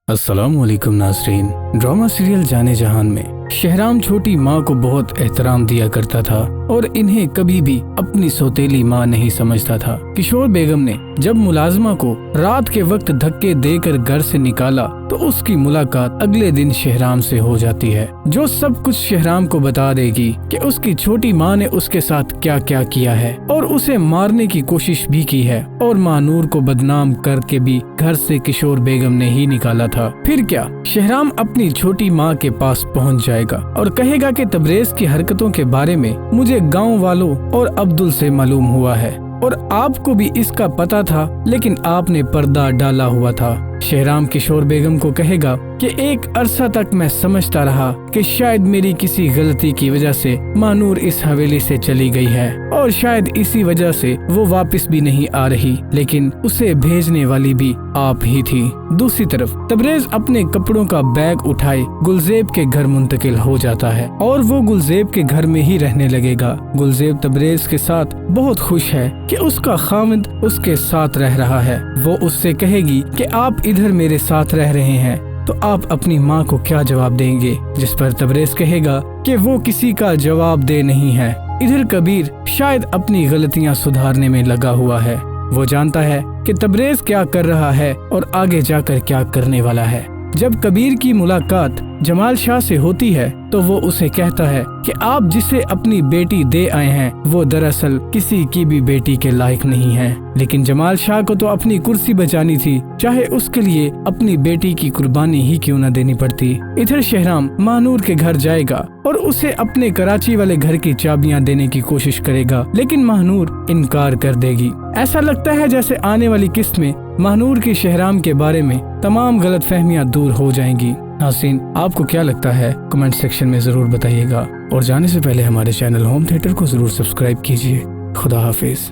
अस्सलामुअलैकुम नाज़रीन। Drama serial जाने जहान में शहराम छोटी माँ को बहुत एहतराम दिया करता था और इन्हें कभी भी अपनी सौतेली माँ नहीं समझता था। किशोर बेगम ने जब मुलाजमा को रात के वक्त धक्के देकर घर से निकाला तो उसकी मुलाकात अगले दिन शहराम से हो जाती है, जो सब कुछ शहराम को बता देगी कि उसकी छोटी माँ ने उसके साथ क्या क्या किया है और उसे मारने की कोशिश भी की है और मानूर को बदनाम करके भी घर से किशोर बेगम ने ही निकाला था। फिर क्या, शहराम अपनी छोटी माँ के पास पहुँच जाएगा और कहेगा कि तबरेज की हरकतों के बारे में मुझे गाँव वालों और अब्दुल से मालूम हुआ है और आपको भी इसका पता था, लेकिन आपने पर्दा डाला हुआ था। शहराम किशोर बेगम को कहेगा कि एक अरसा तक मैं समझता रहा कि शायद मेरी किसी गलती की वजह से मानूर इस हवेली से चली गई है और शायद इसी वजह से वो वापस भी नहीं आ रही, लेकिन उसे भेजने वाली भी आप ही थी। दूसरी तरफ तबरेज अपने कपड़ों का बैग उठाए गुलजेब के घर मुंतकिल हो जाता है और वो गुलजेब के घर में ही रहने लगेगा। गुलजेब तबरेज के साथ बहुत खुश है कि उसका खामिद उसके साथ रह रहा है। वो उससे कहेगी कि आप इधर मेरे साथ रह रहे हैं तो आप अपनी माँ को क्या जवाब देंगे, जिस पर तबरेज कहेगा कि वो किसी का जवाब दे नहीं है। इधर कबीर शायद अपनी गलतियाँ सुधारने में लगा हुआ है। वो जानता है कि तबरेज क्या कर रहा है और आगे जाकर क्या करने वाला है। जब कबीर की मुलाकात जमाल शाह से होती है तो वो उसे कहता है कि आप जिसे अपनी बेटी दे आए हैं वो दरअसल किसी की भी बेटी के लायक नहीं है, लेकिन जमाल शाह को तो अपनी कुर्सी बचानी थी, चाहे उसके लिए अपनी बेटी की कुर्बानी ही क्यों न देनी पड़ती। इधर शहराम मानूर के घर जाएगा और उसे अपने कराची वाले घर की चाबियां देने की कोशिश करेगा, लेकिन मानूर इनकार कर देगी। ऐसा लगता है जैसे आने वाली किस्त में मानूर की शहराम के बारे में तमाम गलतफहमियां दूर हो जाएंगी। नाज़रीन, आपको क्या लगता है कमेंट सेक्शन में जरूर बताइएगा और जाने से पहले हमारे चैनल होम थिएटर को जरूर सब्सक्राइब कीजिए। खुदा हाफिज।